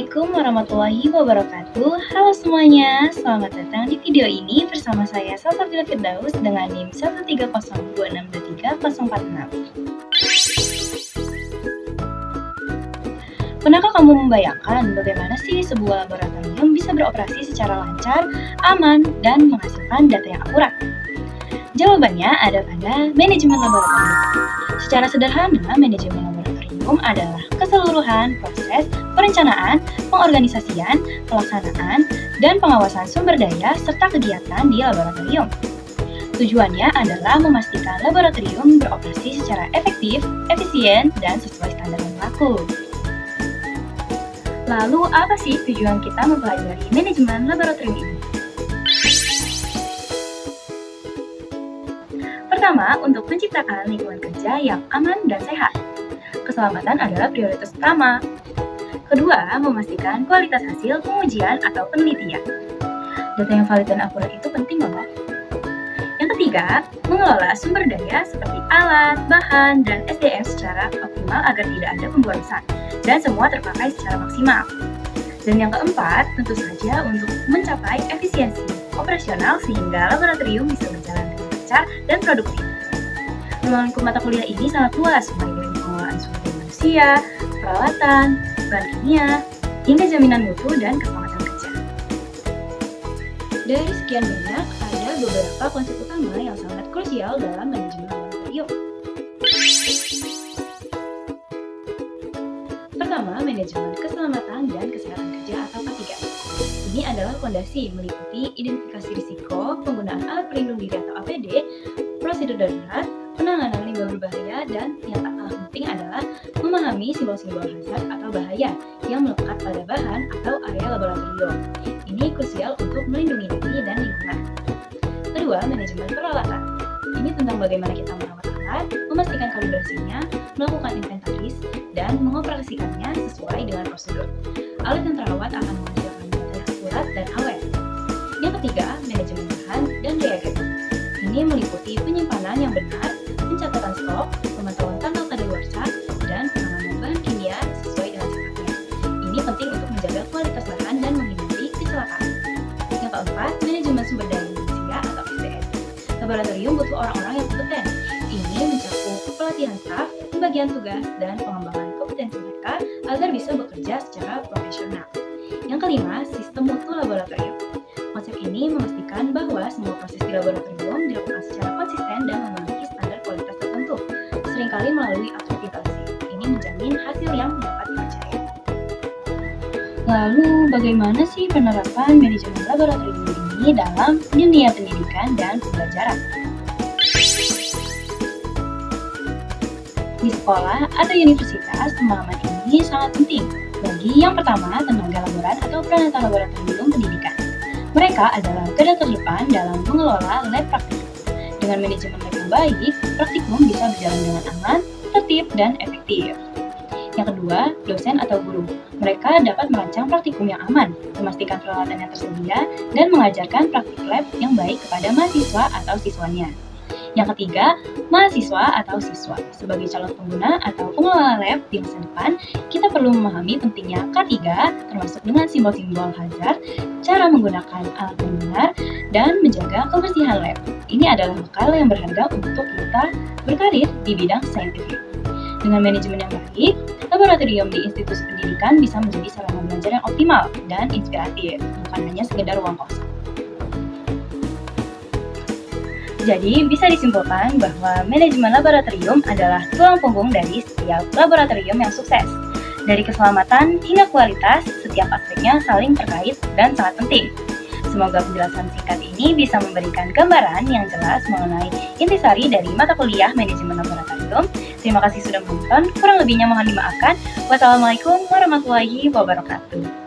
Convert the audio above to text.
Assalamualaikum warahmatullahi wabarakatuh. Halo semuanya, selamat datang di video ini bersama saya Salsabila Firdaus dengan NIM 13026234046. Pernahkah kamu membayangkan bagaimana sih sebuah laboratorium bisa beroperasi secara lancar, aman, dan menghasilkan data yang akurat? Jawabannya ada pada manajemen laboratorium. Secara sederhana, manajemen laboratorium adalah keseluruhan proses perencanaan, pengorganisasian, pelaksanaan, dan pengawasan sumber daya serta kegiatan di laboratorium. Tujuannya adalah memastikan laboratorium beroperasi secara efektif, efisien, dan sesuai standar yang berlaku. Lalu, apa sih tujuan kita mempelajari manajemen laboratorium ini? Pertama, untuk menciptakan lingkungan kerja yang aman dan sehat. Keselamatan adalah prioritas utama. Kedua, memastikan kualitas hasil pengujian atau penelitian. Data yang valid dan akurat itu penting loh. Yang ketiga, mengelola sumber daya seperti alat, bahan, dan SDM secara optimal agar tidak ada pemborosan dan semua terpakai secara maksimal. Dan yang keempat, tentu saja untuk mencapai efisiensi operasional sehingga laboratorium bisa berjalan dengan lancar dan produktif. Ruang lingkup mata kuliah ini sangat luas, mulai dari pengelolaan sumber daya manusia, peralatan, bahan kimia, hingga jaminan mutu dan keselamatan kerja. Dari sekian banyak, ada beberapa konsep utama yang sangat krusial dalam manajemen laboratorium. Pertama, manajemen keselamatan dan kesehatan kerja atau K3. Ini adalah fondasi meliputi identifikasi risiko, penggunaan alat pelindung diri atau APD, prosedur darurat, penanganan limbah berbahaya, dan yang tak kalah penting adalah memahami simbol-simbol hazard atau bahaya yang melekat pada bahan atau area laboratorium. Ini krusial untuk melindungi diri dan lingkungan. Kedua, manajemen peralatan. Ini tentang bagaimana kita merawat alat, memastikan kalibrasinya, melakukan inventaris, dan mengoperasikannya sesuai dengan prosedur. Alat yang terawat akan menghasilkan data yang akurat dan awet. Yang ketiga, manajemen bahan dan reagen. Ini meliputi penyimpanan yang benar, pencatatan stok, pemantauan tanggal kadaluarsa, dan penanganan bahan kimia sesuai dengan sifatnya. Ini penting untuk menjaga kualitas bahan dan menghindari kecelakaan. Yang keempat, manajemen sumber daya manusia atau SDM. Laboratorium butuh orang-orang yang kompeten. Ini mencakup pelatihan staf, pembagian tugas, dan pengembangan kompetensi mereka agar bisa bekerja secara profesional. Yang kelima, sistem mutu laboratorium. Konsep ini memastikan bahwa semua proses di laboratorium dilakukan secara konsisten dan memiliki standar kualitas tertentu, seringkali melalui akreditasi. Ini menjamin hasil yang dapat dipercaya. Lalu, bagaimana sih penerapan manajemen laboratorium ini dalam dunia pendidikan dan pembelajaran? Di sekolah atau universitas, pemahaman ini sangat penting bagi yang pertama tenaga laboran atau peranata laboratorium pendidikan. Mereka adalah garda terdepan dalam mengelola lab praktikum. Dengan manajemen lab yang baik, praktikum bisa berjalan dengan aman, tertib, dan efektif. Yang kedua, dosen atau guru. Mereka dapat merancang praktikum yang aman, memastikan peralatan yang tersedia, dan mengajarkan praktik lab yang baik kepada mahasiswa atau siswanya. Yang ketiga, mahasiswa atau siswa. Sebagai calon pengguna atau pengelola lab di masa depan, kita perlu memahami pentingnya K3, termasuk dengan simbol-simbol hazard, cara menggunakan alat yang benar, dan menjaga kebersihan lab. Ini adalah bekal yang berharga untuk kita berkarir di bidang saintifik. Dengan manajemen yang baik, laboratorium di institusi pendidikan bisa menjadi sarana belajar yang optimal dan inspiratif, bukan hanya sekedar ruang kosong. Jadi, bisa disimpulkan bahwa manajemen laboratorium adalah tulang punggung dari setiap laboratorium yang sukses. Dari keselamatan hingga kualitas, setiap aspeknya saling terkait dan sangat penting. Semoga penjelasan singkat ini bisa memberikan gambaran yang jelas mengenai intisari dari mata kuliah manajemen laboratorium. Terima kasih sudah menonton, kurang lebihnya mohon dimaafkan. Wassalamualaikum warahmatullahi wabarakatuh.